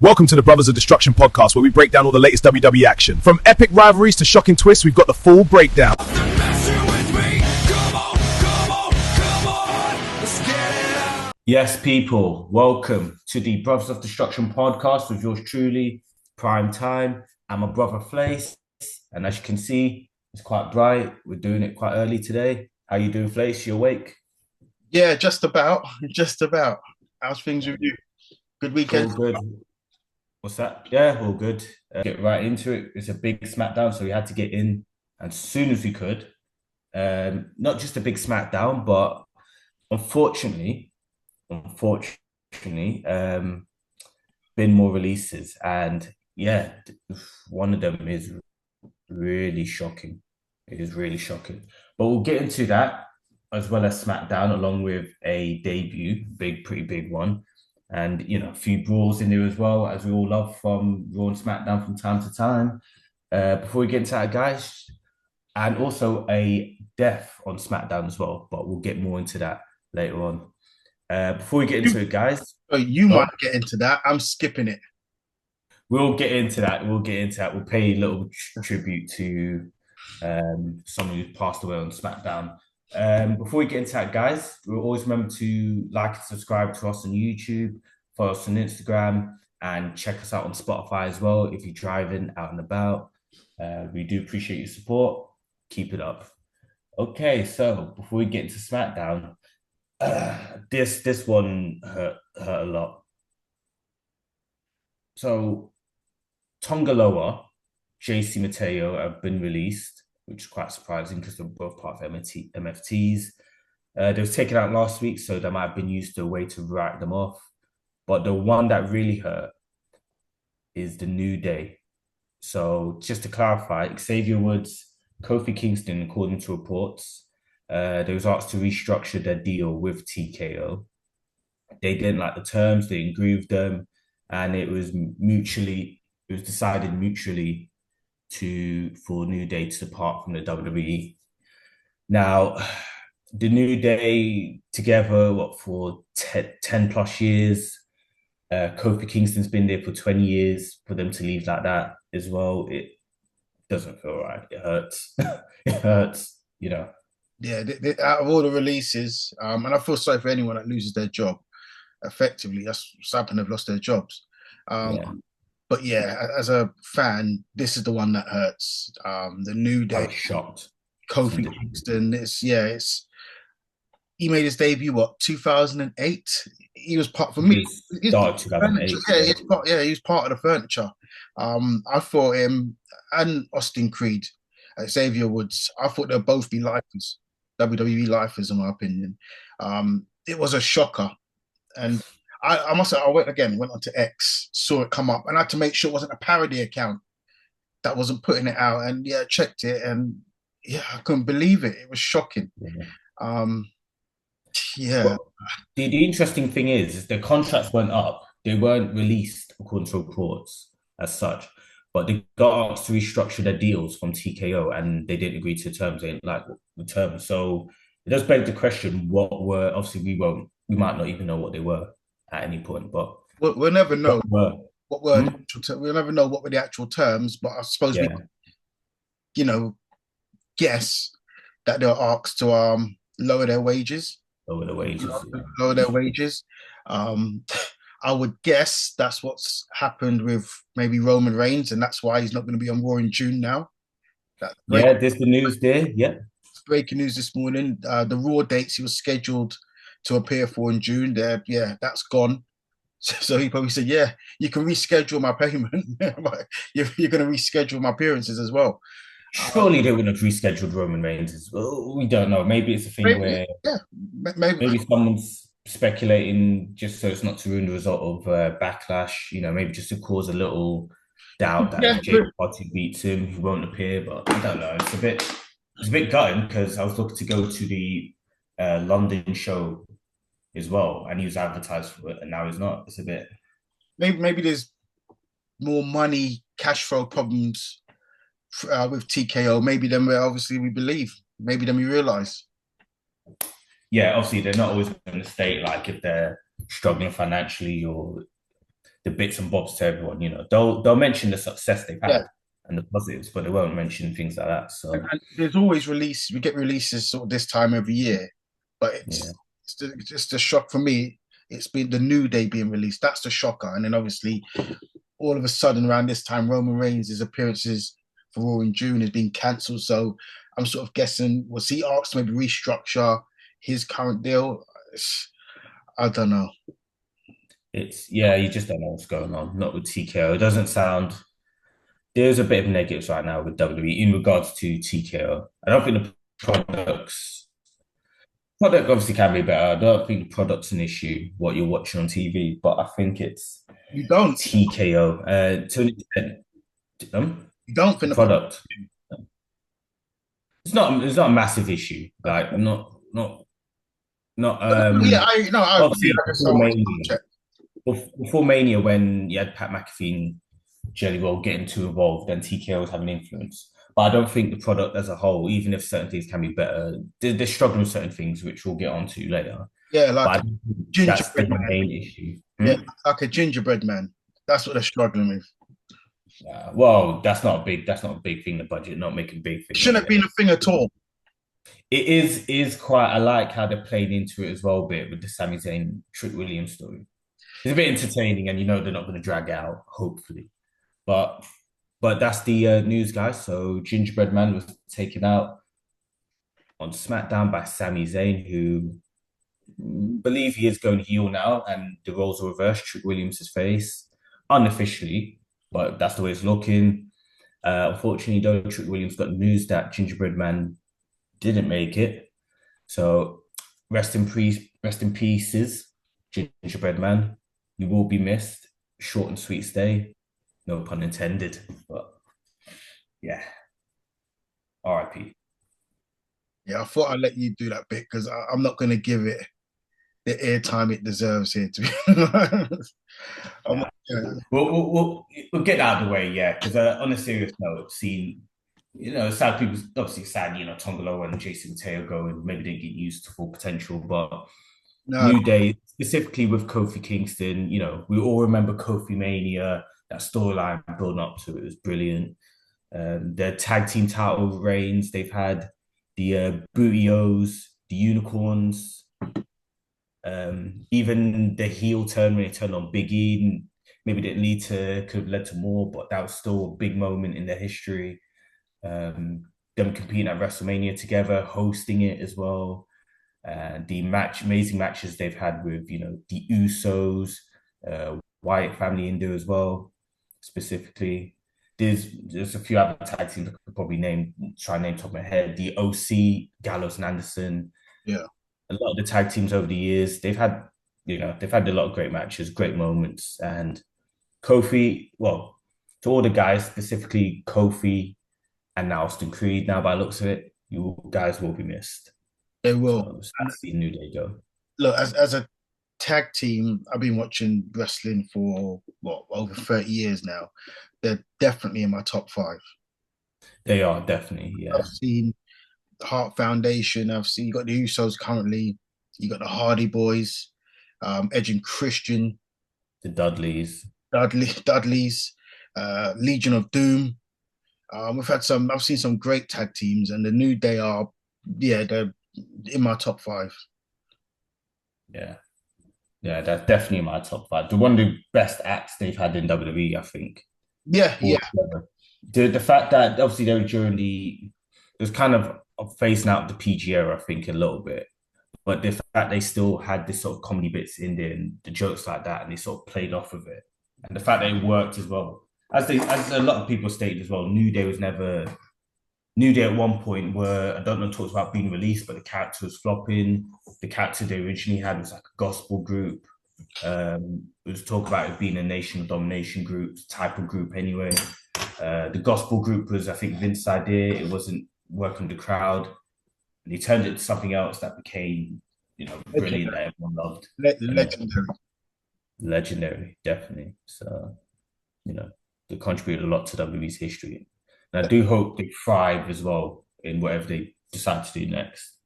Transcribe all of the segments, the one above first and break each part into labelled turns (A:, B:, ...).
A: Welcome to the Brothers of Destruction podcast, where we break down all the latest WWE action. From epic rivalries to shocking twists, we've got the full breakdown.
B: Yes, people, welcome to the Brothers of Destruction podcast with yours truly, Prime Time. I'm a brother Flace, and as you can see, it's quite bright. We're doing it quite early today. How you doing, Flace? You awake?
C: Yeah, just about. How's things with you? Good weekend?
B: All good. What's that? Yeah, all good. Get right into it. It's a big SmackDown, so we had to get in as soon as we could. Not just a big SmackDown, but unfortunately, been more releases, and yeah, one of them is really shocking. It is really shocking, but we'll get into that as well as SmackDown, along with a debut, pretty big one, and a few brawls in there as well, as we all love from Raw and SmackDown from time to time. Before we get into that, guys, and also a death on SmackDown as well, but we'll get more into that later on. Before we get into it, guys.
C: You might get into that. I'm skipping it.
B: We'll get into that. We'll pay a little tribute to someone who passed away on SmackDown. Before we get into that, guys, we'll always remember to like and subscribe to us on YouTube, follow us on Instagram, and check us out on Spotify as well if you're driving out and about. We do appreciate your support. Keep it up. Okay, so before we get into SmackDown, this one hurt a lot. So Tongaloa, JC Mateo have been released, which is quite surprising because they're both part of MFTs. They was taken out last week, so they might have been used to a way to write them off. But the one that really hurt is the New Day. So just to clarify, Xavier Woods, Kofi Kingston, according to reports, they was asked to restructure their deal with TKO. They didn't like the terms, they didn't agree with them, and it was decided mutually for New Day to depart from the WWE. Now, the New Day together, for 10 plus years. Kofi Kingston's been there for 20 years. For them to leave like that as well, it doesn't feel right. It hurts. It hurts,
C: Yeah, out of all the releases, and I feel sorry for anyone that loses their job. Effectively, that's what's happened. They've lost their jobs. But yeah, as a fan, this is the one that hurts. The New Day.
B: I was shocked.
C: Kofi Kingston. He made his debut 2008. He was part for me.
B: He's 2008.
C: He was part of the furniture. I thought him and Austin Creed, Xavier Woods. I thought they'll both be lifers, WWE lifers, in my opinion. It was a shocker, and I must say, I went onto X, saw it come up, and I had to make sure it wasn't a parody account that wasn't putting it out. And yeah, I checked it, and yeah, I couldn't believe it. It was shocking.
B: Well, the interesting thing is the contracts went up. They weren't released according to reports as such, but they got asked to restructure their deals from TKO, and they didn't agree to the terms. They didn't like the terms. So it does beg the question: what were? Obviously, we might not even know what they were at any point, but
C: we'll never know we'll never know what were the actual terms. But I suppose we, guess that they were asked to lower their wages.
B: Lower
C: their wages. I would guess that's what's happened with maybe Roman Reigns, and that's why he's not going to be on Raw in June now.
B: There's the news there. Yeah,
C: breaking news this morning. The Raw dates he was scheduled to appear for in June. That's gone. So he probably said, "Yeah, you can reschedule my payment, but you're going to reschedule my appearances as well."
B: Surely they wouldn't have rescheduled Roman Reigns as well. We don't know. Maybe it's a thing where maybe someone's speculating just so it's not to ruin the result of Backlash. Maybe just to cause a little doubt that if Jake Party beats him, he won't appear. But I don't know. It's a bit gutting because I was looking to go to the London show as well, and he was advertised for it, and now he's not. It's a bit.
C: Maybe there's more money, cash flow problems with TKO. Maybe then we believe. Maybe then we realize.
B: Yeah, obviously they're not always going to state like if they're struggling financially or the bits and bobs to everyone. You know, they'll mention the success they've
C: Yeah.
B: had and the positives, but they won't mention things like that. So
C: And there's always release. We get releases sort of this time every year, but
B: yeah,
C: it's just a shock for me. It's been the New Day being released. That's the shocker. And then obviously, all of a sudden around this time, Roman Reigns' appearances for Raw in June has been cancelled. So I'm sort of guessing, was he asked to maybe restructure his current deal? I don't know.
B: you just don't know what's going on. Not with TKO. It doesn't sound. There's a bit of negatives right now with WWE in regards to TKO. I don't think the product obviously can be better. I don't think the product's an issue, what you're watching on TV, but I think it's
C: You don't.
B: TKO to an extent.
C: You don't
B: The
C: think
B: product. It's not a massive issue. Like not
C: yeah, I no, I agree.
B: obviously
C: I just don't want to check.
B: before Mania when you had Pat McAfee and Jelly Roll getting too involved, then TKO was having influence. But I don't think the product as a whole, even if certain things can be better, they're struggling with certain things, which we'll get onto later.
C: Yeah, like
B: But
C: a
B: that's the
C: gingerbread man.
B: main issue.
C: Yeah, like a gingerbread man. That's what they're struggling with.
B: Well, that's not a big thing. The budget not making big
C: It
B: things.
C: shouldn't have been a thing at all.
B: It is quite. I like how they're playing into it as well, a bit with the Sami Zayn Trick Williams story. It's a bit entertaining, and you know they're not going to drag out, hopefully. But that's the news, guys. So Gingerbread Man was taken out on SmackDown by Sami Zayn, who believe he is going heel now, and the roles are reversed. Trick Williams' face, unofficially, but that's the way it's looking. Unfortunately, though, Trick Williams got news that Gingerbread Man didn't make it. So rest in pieces, Gingerbread Man. You will be missed. Short and sweet stay. No pun intended. But yeah. RIP.
C: Yeah, I thought I'd let you do that bit because I'm not going to give it the airtime it deserves here. To be honest.
B: Yeah.
C: Yeah.
B: We'll get out of the way, yeah. Because on a serious note, seeing sad people, obviously sad, Tongalo and JC Mateo going, maybe didn't get used to full potential, but
C: No,
B: New Day, specifically with Kofi Kingston, we all remember Kofi Mania, that storyline building up to it was brilliant. Their tag team title reigns, they've had the Booty-O's, the Unicorns, even the heel turn when they turned on Big E, maybe could have led to more, but that was still a big moment in their history. Them competing at WrestleMania together, hosting it as well. The amazing matches they've had with, the Usos, Wyatt family in there as well, specifically. There's a few other tag teams I could probably try and name top of my head. The OC, Gallows and Anderson.
C: yeah.
B: A lot of the tag teams over the years, they've had a lot of great matches, great moments. And Kofi, well, to all the guys, specifically Kofi and now Austin Creed, now by the looks of it, you guys will be missed.
C: They will.
B: So that's the New Day go.
C: Look, as a tag team, I've been watching wrestling for over 30 years now. They're definitely in my top 5.
B: They are definitely, yeah.
C: I've seen the Heart Foundation. I've seen you got the Usos currently. You got the Hardy Boys, Edge and Christian,
B: The Dudleys,
C: Legion of Doom. I've seen some great tag teams, and the New Day they're in my top 5.
B: Yeah. Yeah, that's definitely my top 5. The one of the best acts they've had in WWE, I think.
C: Yeah.
B: The fact that obviously they were it was kind of phasing out the PG era, I think, a little bit. But the fact they still had this sort of comedy bits in there and the jokes like that, and they sort of played off of it. And the fact that it worked as well. As a lot of people stated as well, New Day at one point were, I don't know, talks about being released, but the character was flopping. The character they originally had was like a gospel group. It was talk about it being a nation of domination group, type of group anyway. The gospel group was, I think, Vince's idea. It wasn't working the crowd. And he turned it to something else that became, brilliant, that everyone loved. Legendary, definitely. So, they contributed a lot to WWE's history. And I do hope they thrive as well in whatever they decide to do next.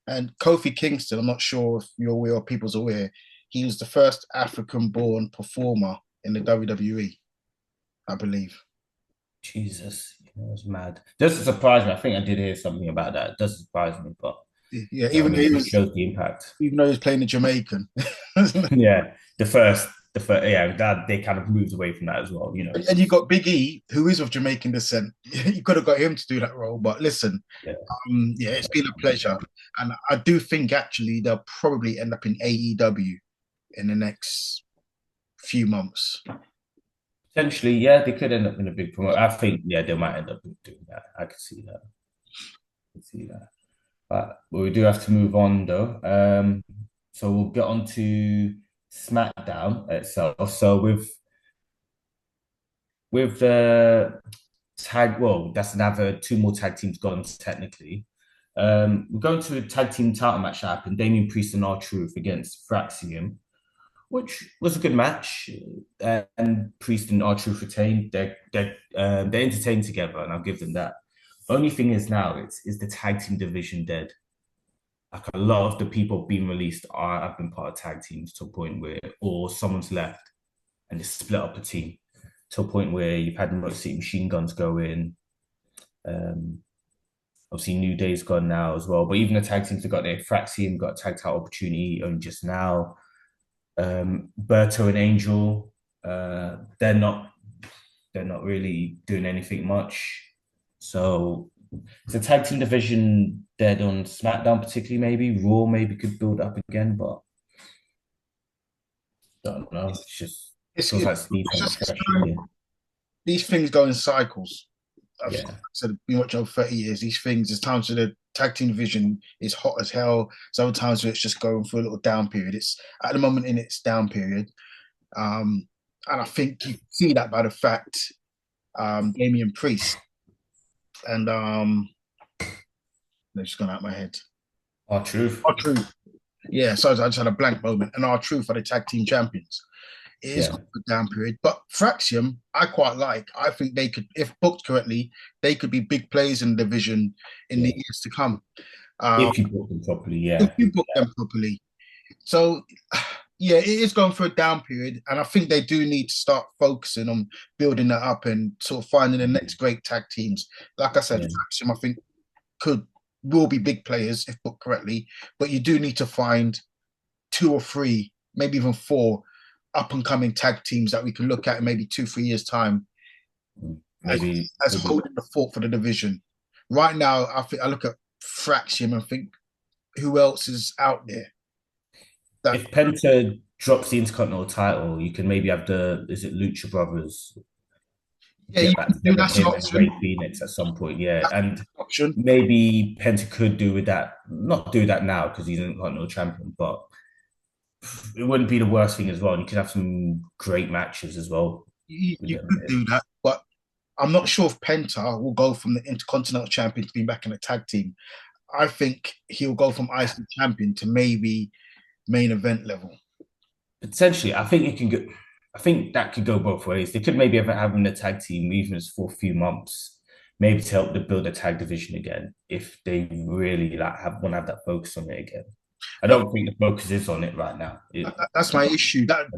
C: And Kofi Kingston, I'm not sure if you're aware or people's aware, he was the first African-born performer in the WWE, I believe.
B: Jesus, it was mad. Doesn't surprise me. I think I did hear something about that. It doesn't surprise me, but
C: Yeah,
B: I
C: even though
B: mean, it shows the impact.
C: he was playing the Jamaican.
B: Yeah, the first, yeah, that they kind of moved away from that as well.
C: And you got Big E, who is of Jamaican descent. You could have got him to do that role, but listen,
B: Yeah.
C: yeah, it's been a pleasure, and I do think actually they'll probably end up in AEW in the next few months.
B: Potentially, yeah, they could end up in a big promote. I think, yeah, they might end up doing that. I can see that. But we do have to move on though. So we'll get on to SmackDown itself. So with the tag, well, that's another two more tag teams gone technically. We're going to a tag team title match that happened. Damian Priest and R-Truth against Fraxium, which was a good match. And Priest and R-Truth retained. They're entertained together, and I'll give them that. Only thing is now is the tag team division dead. Like a lot of the people being released have been part of tag teams to a point where, or someone's left and they split up a team to a point where you've had Motor City Machine Guns go in. Obviously, New Day's gone now as well. But even the tag teams have got their Fraxium got a tag title opportunity only just now. Berto and Angel, they're not really doing anything much. So it's a tag team division dead on SmackDown, particularly maybe. Raw maybe could build up again, but I don't know. It's just feels like
C: these things go in cycles. I've
B: Yeah.
C: said been watching over 30 years. These things, there's times where the tag team division is hot as hell. There's other times where it's just going through a little down period. It's at the moment in its down period. And I think you see that by the fact Damian Priest and they've just gone out of my head.
B: R-Truth.
C: R-Truth. Yeah, so I just had a blank moment. And R-Truth are the tag team champions. It is a down period. But Fraxium, I quite like. I think they could, if booked correctly, they could be big players in the division in the years to come.
B: If you book them properly, yeah.
C: If you book them properly. So, yeah, it is going through a down period. And I think they do need to start focusing on building that up and sort of finding the next great tag teams. Like I said, Fraxium, I think, will be big players if booked correctly. But you do need to find 2 or 3, maybe even 4 up-and-coming tag teams that we can look at in maybe 2-3 years' time as holding the fort for the division. Right now, I look at Fraxium and think, who else is out there?
B: If Penta drops the Intercontinental title, you can maybe have Lucha Brothers?
C: Yeah, you can do that option.
B: Ray Phoenix at some point, yeah. And maybe Penta could do with that. Not do that now because he's an Intercontinental champion, but it wouldn't be the worst thing as well. And you could have some great matches as well.
C: You could do that, but I'm not sure if Penta will go from the Intercontinental champion to being back in a tag team. I think he'll go from IC champion to maybe main event level.
B: Potentially, I think it can go. I think that could go both ways. They could maybe have him in a tag team even for a few months, maybe to help to build a tag division again. If they really want to have that focus on it again. I don't think the focus is on it right now.
C: That's my issue. That'd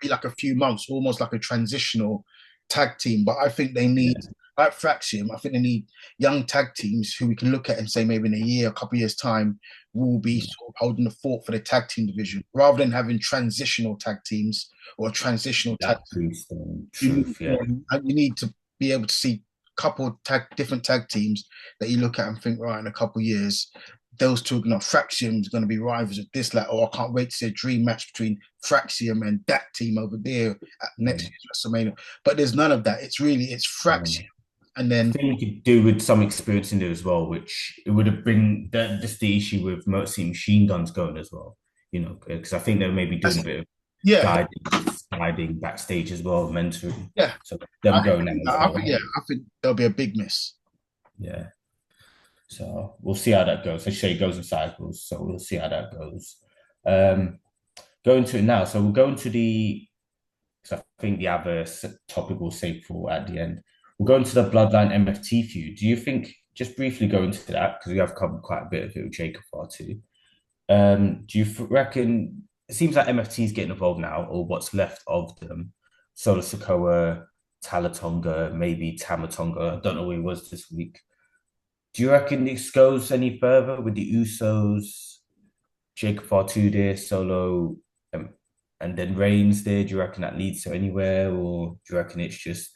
C: be like a few months, almost like a transitional tag team. But I think they need, like Fraxium, I think they need young tag teams who we can look at and say maybe in a year, a couple of years' time, will be sort of holding the fort for the tag team division, rather than having transitional tag teams or transitional tag teams. You need to be able to see a couple of different tag teams that you look at and think, right, in a couple of years, those two, Fraxium is going to be rivals of this, I can't wait to see a dream match between Fraxium and that team over there at next year's WrestleMania. But there's none of that. It's Fraxium. And then
B: I think you could do with some experience in there as well, which it would have been just the issue with Motor City Machine Guns going as well, because I think they may be doing a bit of guiding backstage as well, mentoring.
C: Yeah.
B: So them going
C: I think there'll be a big miss.
B: Yeah. So we'll see how that goes. I say it goes in cycles, so we'll see how that goes. Going to it now. So we'll go into because I think the other topic we'll save for at the end. We'll go into the Bloodline MFT feud. Do you think, just briefly go into that, because we have covered quite a bit of it with Jacob Fatu. Do you reckon, it seems like MFT is getting involved now, or what's left of them. Solo Sikoa, Talatonga, maybe Tamatonga. I don't know where he was this week. Do you reckon this goes any further with the Usos, Jacob Fatu there, Solo, and then Reigns there? Do you reckon that leads to anywhere, or do you reckon it's just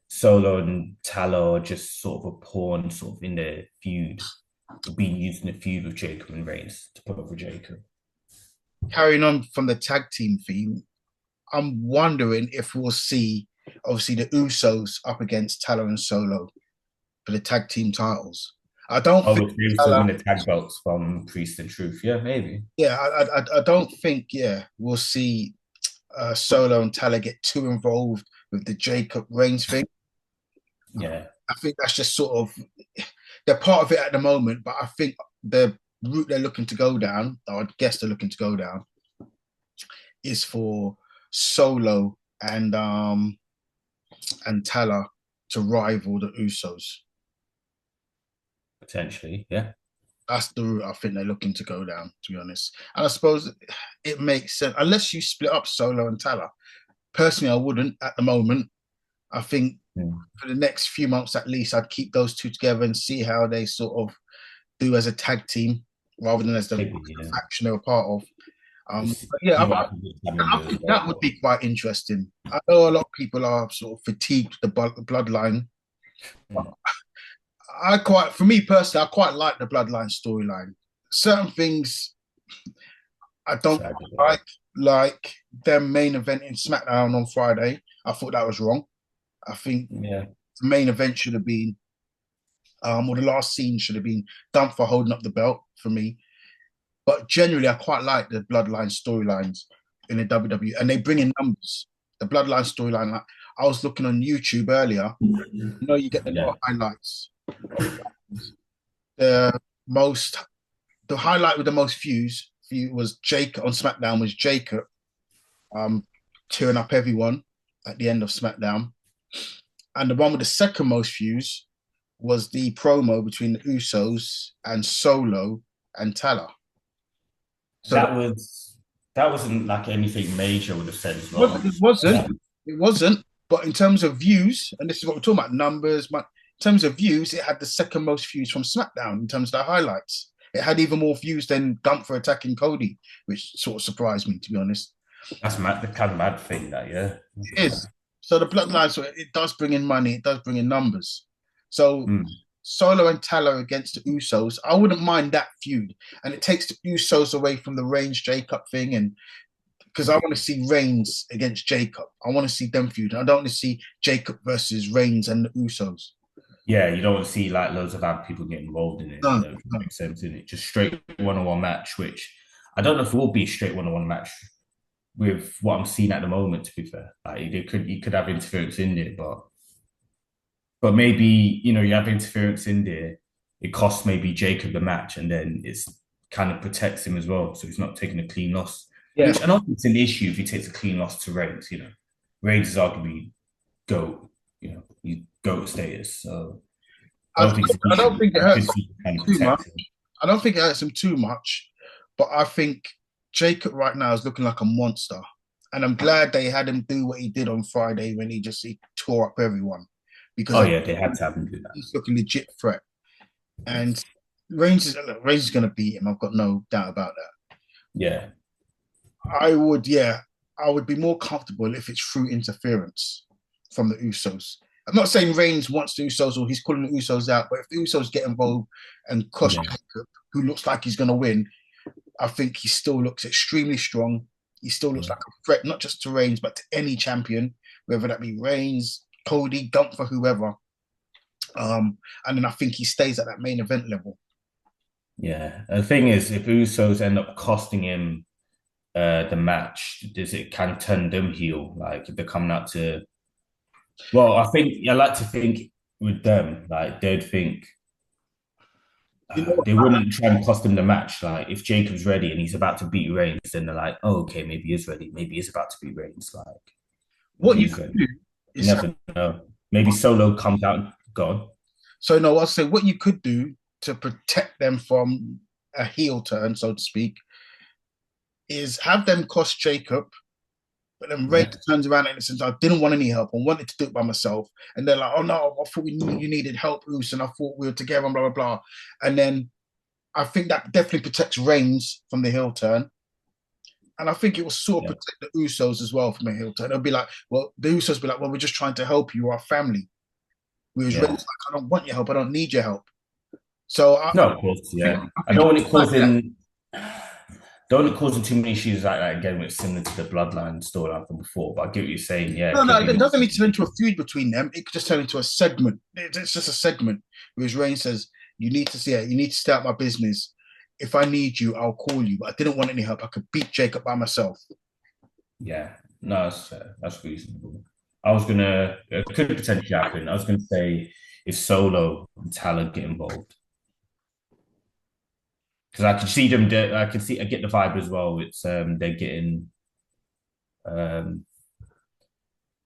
B: Solo and Tala are just sort of a pawn, sort of in the feud, being used in the feud with Jacob and Reigns to put over Jacob?
C: Carrying on from the tag team theme, I'm wondering if we'll see, obviously, the Usos up against Tala and Solo for the tag team titles. I don't think
B: if Reigns to win the tag belts from Priest and Truth. Yeah, maybe.
C: Yeah, I don't think, we'll see Solo and Tala get too involved with the Jacob Reigns thing.
B: Yeah.
C: I think that's just sort of, they're part of it at the moment, but I think the route they're looking to go down, or I guess they're looking to go down, is for Solo and Tala to rival the Usos.
B: Potentially, yeah.
C: That's the route I think they're looking to go down, to be honest. And I suppose it makes sense, unless you split up Solo and Tala. Personally, I wouldn't at the moment. I think for the next few months at least, I'd keep those two together and see how they sort of do as a tag team rather than as the faction they're a part of. I think that would be quite interesting. I know a lot of people are sort of fatigued with the bloodline. For me personally, I quite like the bloodline storyline. Certain things I don't like their main event in SmackDown on Friday. I thought that was wrong. I think the main event should have been, or the last scene should have been Gunther holding up the belt for me. But generally, I quite like the bloodline storylines in the WWE, and they bring in numbers. The bloodline storyline, I was looking on YouTube earlier. You get the highlights. The highlight with the most views was Jacob on SmackDown was Jacob tearing up everyone at the end of SmackDown. And the one with the second most views was the promo between the Usos and Solo and Tala.
B: So that wasn't like anything major with the sense.
C: It wasn't. But in terms of views, and this is what we're talking about, numbers, in terms of views, it had the second most views from SmackDown in terms of the highlights. It had even more views than Gunther attacking Cody, which sort of surprised me, to be honest.
B: That's mad, the kind of mad thing that, yeah.
C: It is. So the bloodline, so it does bring in money, it does bring in numbers. So Solo and Tala against the Usos, I wouldn't mind that feud. And it takes the Usos away from the Reigns Jacob thing, and because I want to see Reigns against Jacob. I want to see them feud. I don't want to see Jacob versus Reigns and the Usos.
B: Yeah, you don't want to see like loads of other people get involved in it.
C: No,
B: it makes sense, in it. Just straight one-on-one match, which I don't know if it will be a straight one-on-one match with what I'm seeing at the moment, to be fair. Like you could have interference in there, but maybe, you have interference in there, it costs maybe Jacob the match, and then it's kind of protects him as well. So he's not taking a clean loss. Yeah. Which I don't think it's an issue if he takes a clean loss to Reigns, Reigns is arguably GOAT, he's GOAT status. So I don't think it hurts him too much.
C: I don't think it hurts him too much, but I think Jacob right now is looking like a monster. And I'm glad they had him do what he did on Friday when he tore up everyone. Because
B: they had to have him do that.
C: He's looking legit threat. And Reigns is going to beat him. I've got no doubt about that.
B: Yeah.
C: I would be more comfortable if it's through interference from the Usos. I'm not saying Reigns wants the Usos or he's calling the Usos out, but if the Usos get involved and crush Jacob, who looks like he's going to win, I think he still looks extremely strong. He still looks like a threat, not just to Reigns, but to any champion, whether that be Reigns, Cody, Gunther, whoever. And then I think he stays at that main event level.
B: Yeah. And the thing is, if Usos end up costing him the match, does it kind of turn them heel? Like if they're coming out to, well, I like to think with them, like they'd think they wouldn't try and cost him the match. Like if Jacob's ready and he's about to beat Reigns, then they're like, oh, okay, maybe he's ready. Maybe he's about to beat Reigns. Like
C: what you could do
B: is, you never know. Maybe Solo comes out, gone.
C: So no, I'll say what you could do to protect them from a heel turn, so to speak, is have them cost Jacob But then Ray turns around and says, I didn't want any help. I wanted to do it by myself. And they're like, oh no, I thought you needed help, Uso, and I thought we were together and blah, blah, blah. And then I think that definitely protects Reigns from the heel turn. And I think it will sort of protect the Usos as well from a heel turn. It'll be like, well, the Usos be like, well, we're just trying to help you, we're our family. Whereas Reigns like, I don't want your help, I don't need your help. So
B: no, of course, I don't want it causing too many issues like that again, which is similar to the Bloodline storyline from before. But I get what you're saying. Yeah,
C: no, it doesn't need to turn into a feud between them. It could just turn into a segment. It's just a segment. Whereas Reigns says, you need to see it. You need to stay out my business. If I need you, I'll call you. But I didn't want any help. I could beat Jacob by myself.
B: Yeah, no, that's reasonable. It could potentially happen. I was gonna say if Solo and Talon get involved. Because I can see them. I get the vibe as well. It's they're getting,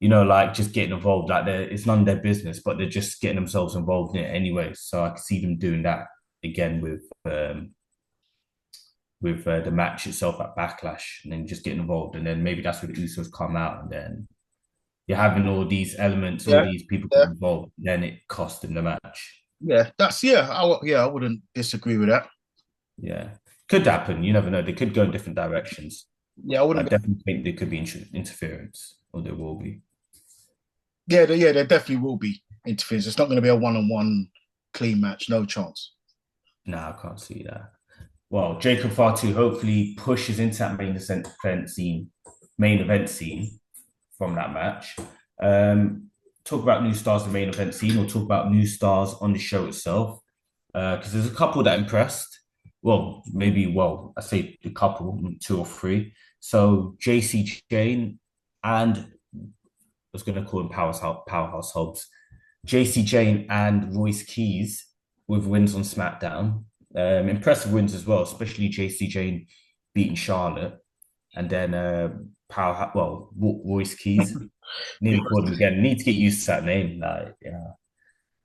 B: like just getting involved. Like it's none of their business, but they're just getting themselves involved in it anyway. So I can see them doing that again with the match itself at Backlash, and then just getting involved, and then maybe that's where the Usos come out, and then you're having all these elements, all these people get involved, then it cost them the match.
C: Yeah, I wouldn't disagree with that.
B: Yeah, could happen. You never know. They could go in different directions.
C: Yeah, I
B: definitely think there could be interference, or there will be.
C: Yeah, there definitely will be interference. It's not going to be a one-on-one clean match. No chance.
B: No, I can't see that. Well, Jacob Fatu hopefully pushes into that main event scene from that match. Talk about new stars in the main event scene, or talk about new stars on the show itself. Because there's a couple that impressed. I say a couple, 2 or 3. So JC Jane and I was going to call him Powerhouse Hobbs. JC Jane and Royce Keys with wins on SmackDown. Impressive wins as well, especially JC Jane beating Charlotte. And then Royce Keys. Nearly called him again. Need to get used to that name.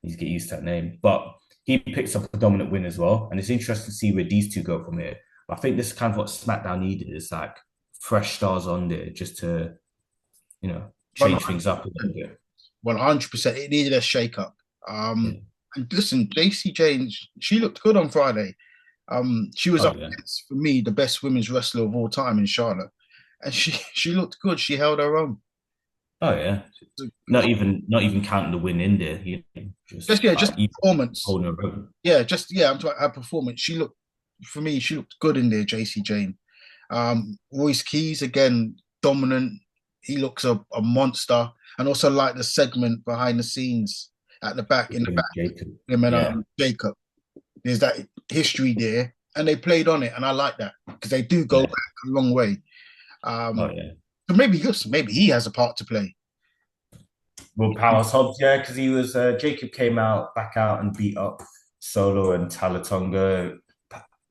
B: Need to get used to that name. But he picks up a dominant win as well. And it's interesting to see where these two go from here. But I think this is kind of what SmackDown needed. Is like fresh stars on there just to, change things up a little bit.
C: 100%. It needed a shake-up. And listen, JC Jane, she looked good on Friday. She was against, for me, the best women's wrestler of all time in Charlotte. And she looked good. She held her own.
B: Oh yeah, not even counting the win in there.
C: Just performance. I'm talking about her performance. She looked good in there. JC Jane, Royce Keys again, dominant. He looks a monster, and also like the segment behind the scenes at the back
B: Jacob.
C: Him and Jacob. There's that history there, and they played on it, and I like that because they do go back a long way. So maybe he has a part to play.
B: Well, Powerhouse Hobbs, because he was Jacob came back out and beat up Solo and Talatonga.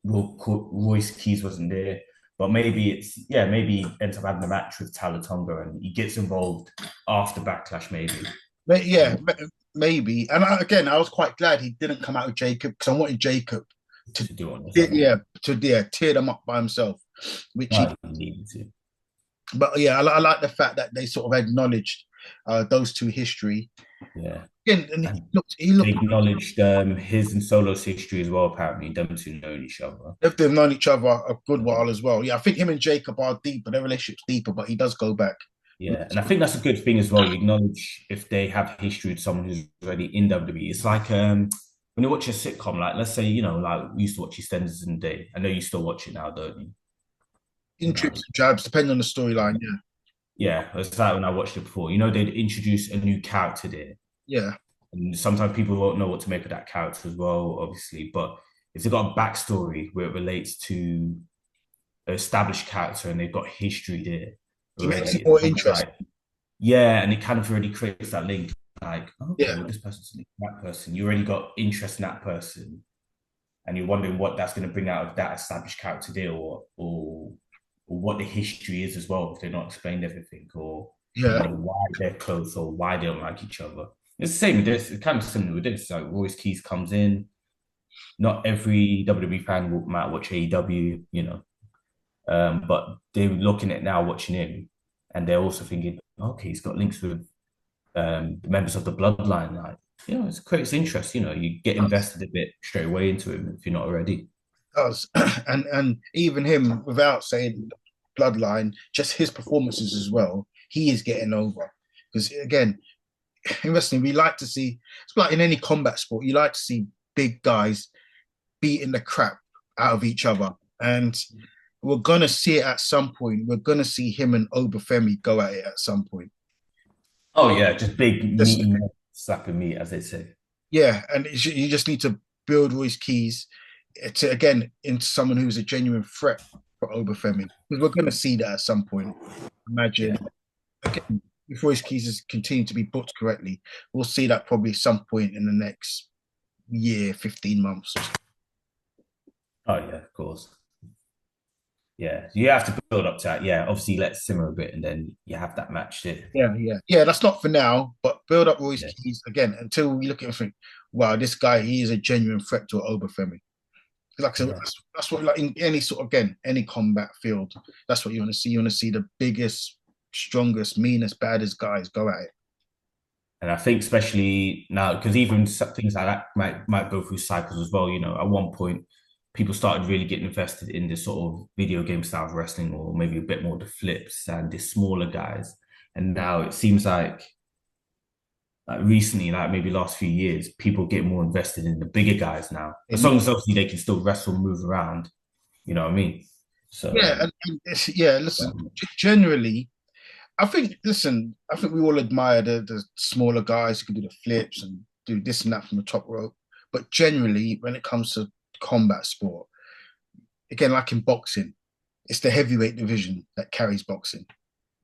B: Royce Keys wasn't there, but maybe he ends up having a match with Talatonga and he gets involved after Backlash, maybe.
C: Maybe. And I was quite glad he didn't come out with Jacob because I wanted Jacob to do it. Tear them up by himself, which he
B: needed to.
C: But I like the fact that they sort of acknowledged those two history.
B: Yeah.
C: And he looked.
B: They acknowledged his and Solo's history as well. Apparently, them two know each other.
C: They've known each other a good while as well. Yeah, I think him and Jacob are deeper. Their relationship's deeper, but he does go back.
B: Yeah, and I think that's a good thing as well. You acknowledge if they have history with someone who's already in WWE. It's like when you watch a sitcom, like let's say like we used to watch EastEnders in the day. I know you still watch it now, don't you?
C: In trips and jabs, depending on the storyline, yeah.
B: Yeah, it's like when I watched it before. They'd introduce a new character there.
C: Yeah.
B: And sometimes people won't know what to make of that character as well, obviously. But if they've got a backstory where it relates to an established character and they've got history there,
C: it makes it more interesting.
B: And it kind of already creates that link. Like, this person's that person. You already got interest in that person. And you're wondering what that's going to bring out of that established character there or what the history is as well, if they're not explained everything, or why they're close or why they don't like each other. It's the same with this. It's kind of similar with this. Like Royce Keys comes in. Not every WWE fan might watch AEW, but they're looking at now watching him, and they're also thinking, okay, he's got links with members of the bloodline. Like, it creates interest. You get invested a bit straight away into him if you're not already.
C: Does and even him, without saying bloodline, just his performances as well, he is getting over. Because again, in wrestling, we like to see, it's like in any combat sport, you like to see big guys beating the crap out of each other. And we're gonna see it at some point. We're gonna see him and Obafemi go at it at some point.
B: Oh yeah, just big
C: Just,
B: meaty slapping meat, as they say.
C: yeah, and you just need to build Royce Keys to again into someone who's a genuine threat for Obafemi. Because we're gonna see that at some point. Imagine again, if Royce Keys is continuing to be booked correctly, we'll see that probably some point in the next year, 15 months.
B: Oh yeah, of course. Yeah, you have to build up to that. Yeah, obviously let it simmer a bit, and then you have that match there.
C: Yeah. That's not for now, but build up Royce
B: Yeah.
C: Keys again until we look at him and think, wow, this guy, he is a genuine threat to Obafemi. Like I said, that's what, like in any sort of, again, any combat field, that's what you want to see. You want to see the biggest, strongest, meanest, baddest guys go at it.
B: And I think especially now, because even things like that might go through cycles as well. At one point, people started really getting invested in this sort of video game style of wrestling, or maybe a bit more the flips and the smaller guys. And now it seems like recently, like maybe last few years, people get more invested in the bigger guys now. As long as obviously they can still wrestle, move around, you know what I mean? So
C: Yeah, listen, generally, I think we all admire the smaller guys who can do the flips and do this and that from the top rope. But generally, when it comes to combat sport, again, like in boxing, it's the heavyweight division that carries boxing.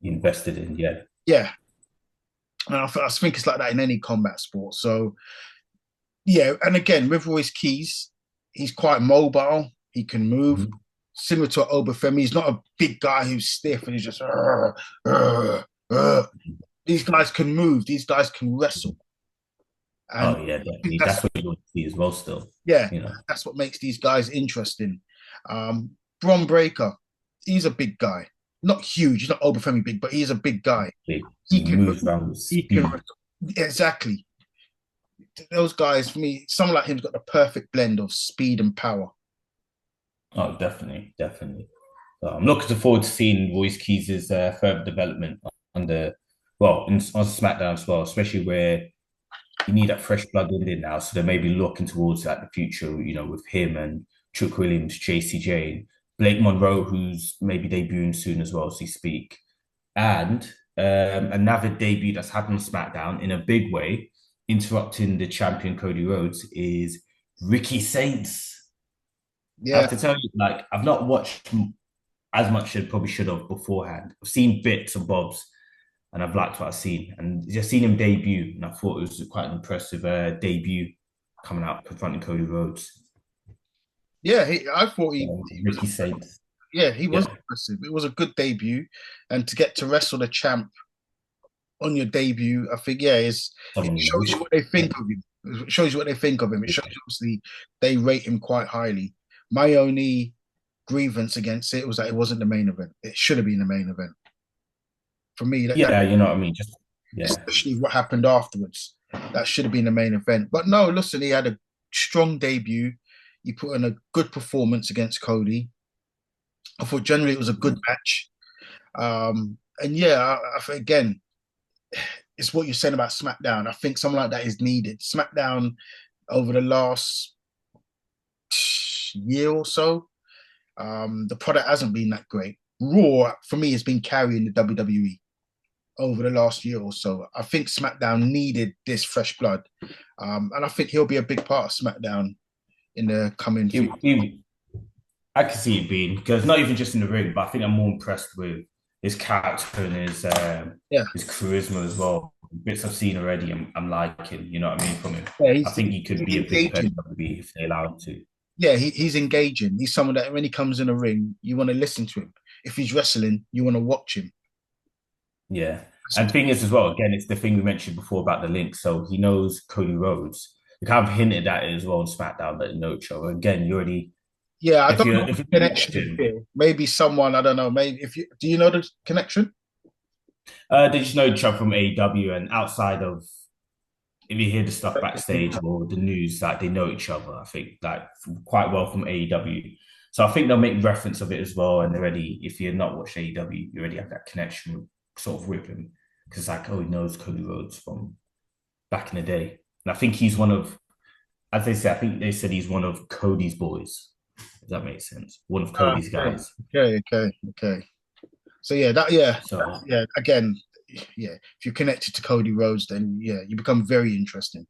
B: invested in, yeah.
C: Yeah. And I think it's like that in any combat sport. So, yeah. And again, with Royce Keys, he's quite mobile. He can move.
B: Mhm.
C: Similar to Obafemi, he's not a big guy who's stiff and he's just. These guys can move. These guys can wrestle. And
B: Oh yeah, definitely. That's what you want to see as well. Still,
C: yeah,
B: you know.
C: that's what makes these guys interesting. Bron Breakker, he's a big guy. Not huge, he's not Obafemi big, but he's a big guy.
B: He moves around with speed.
C: Exactly. Those guys, for me, someone like him's got the perfect blend of speed and power.
B: Oh, definitely, definitely. So I'm looking forward to seeing Royce Keys' further development on SmackDown as well, especially where you need that fresh blood in there now. So they may be looking towards like the future, with him and Chuck Williams, JCJ, Blake Monroe, who's maybe debuting soon as well as we speak. And another debut that's happened on SmackDown in a big way, interrupting the champion Cody Rhodes, is Ricky Saints. I
C: Yeah,
B: have to tell you, like, I've not watched as much as I probably should have beforehand. I've seen bits and bobs, and I've liked what I've seen. And just seen him debut, and I thought it was quite an impressive debut coming out confronting Cody Rhodes.
C: yeah. I thought he
B: Ricky Saints.
C: Yeah, he was impressive. It was a good debut, and to get to wrestle the champ on your debut, I think, it shows you what they think of him. It shows you what they think of him. It shows you, obviously, they rate him quite highly. My only grievance against it was that it wasn't the main event. It should have been the main event. For me,
B: You know what I mean?
C: especially what happened afterwards, that should have been the main event. But no, listen, he had a strong debut. He put in a good performance against Cody. I thought generally it was a good match. And I think, again, it's what you're saying about SmackDown. I think something like that is needed. SmackDown over the last year or so, the product hasn't been that great. Raw, for me, has been carrying the WWE over the last year or so. I think SmackDown needed this fresh blood. And I think he'll be a big part of SmackDown in the coming future.
B: I can see it being, because not even just in the ring, but I think I'm more impressed with his character and his charisma as well. Bits I've seen already, I'm liking, you know what I mean, from him. I think he could be a big person if they allow him to.
C: Yeah, he's engaging. He's someone that when he comes in a ring, you want to listen to him. If he's wrestling, you want to watch him.
B: Yeah. And the thing is as well, again, it's the thing we mentioned before about the link. So he knows Cody Rhodes. We kind of hinted at it as well on SmackDown, but no show. Again, you already.
C: Yeah, I don't know the connection here. Maybe someone, I don't know. Maybe do you know the connection?
B: They just know each other from AEW, and outside of if you hear the stuff backstage or the news, like they know each other. I think like quite well from AEW. So I think they'll make reference of it as well. And already, if you're not watching AEW, you already have that connection sort of with him because like he knows Cody Rhodes from back in the day. And I think he's one of, as they say, I think they said he's one of Cody's boys. If that makes sense, one of Cody's guys.
C: Okay. So again, if you're connected to Cody Rhodes, then you become very interesting.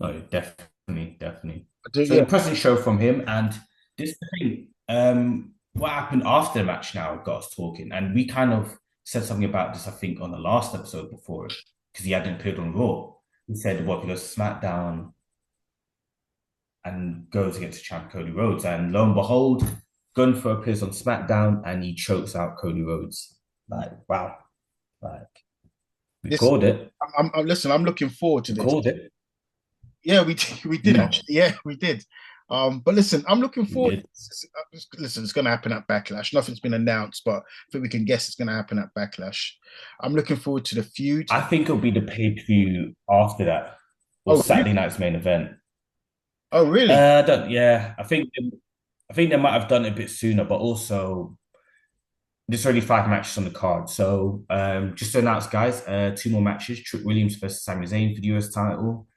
B: Oh, definitely. So impressive show from him, and this is the thing. What happened after the match now got us talking, and we kind of said something about this, I think, on the last episode before it, because he hadn't appeared on Raw. He said, "What, he goes to SmackDown and goes against champ Cody Rhodes," and lo and behold, Gunther appears on SmackDown and he chokes out Cody Rhodes. Like, wow. Like, we called it.
C: I'm looking forward to this.
B: Called it.
C: Yeah, we did actually. Yeah, we did. But listen, I'm looking forward. Listen, it's going to happen at Backlash. Nothing's been announced, but I think we can guess it's going to happen at Backlash. I'm looking forward to the feud.
B: I think it'll be the pay-per-view after that, or Saturday night's main event.
C: Oh, really?
B: I think they might have done it a bit sooner, but also there's already 5 matches on the card. So just to announce, guys, 2 more matches: Trick Williams versus Sami Zayn for the US title,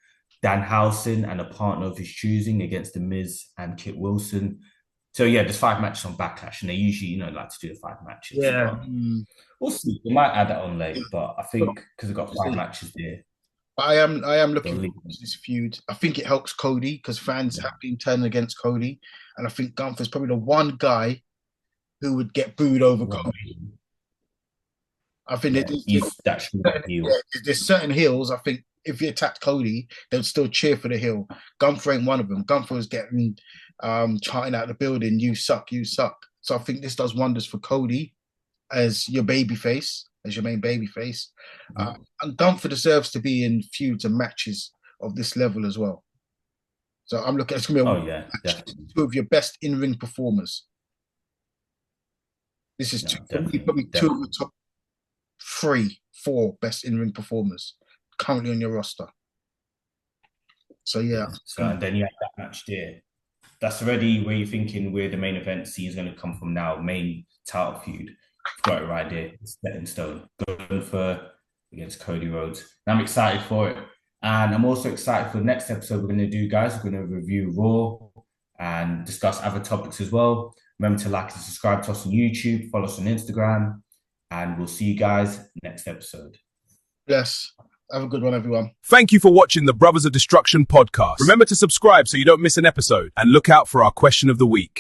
B: Dan Housen and a partner of his choosing against The Miz and Kit Wilson. So there's 5 matches on Backlash, and they usually, like to do the 5 matches.
C: Yeah,
B: we'll see. They might add that on late, but I think because they've got 5 matches there.
C: I am looking forward to this feud. I think it helps Cody because fans have been turning against Cody, and I think Gunther's probably the one guy who would get booed over Cody. I think there's certain heels. I think if you attacked Cody, they'd still cheer for the heel. Gunther ain't one of them. Gunther was getting chanting out the building, "You suck, you suck." So I think this does wonders for Cody as your babyface, as your main babyface. And Gunther deserves to be in feuds and matches of this level as well. So I'm looking. It's gonna be 2 of your best in-ring performers. This is probably 2 of the top 3, 4 best in-ring performers currently on your roster. So
B: and then you have that match there. That's already where you're thinking where the main event scene is going to come from now. Main title feud. Got it right there. It's set in stone. Gunther against Cody Rhodes. And I'm excited for it. And I'm also excited for the next episode we're going to do, guys. We're going to review Raw and discuss other topics as well. Remember to like and subscribe to us on YouTube. Follow us on Instagram. And we'll see you guys next episode.
C: Yes. Have a good one, everyone.
A: Thank you for watching the Brothers of Destruction podcast. Remember to subscribe so you don't miss an episode and look out for our question of the week.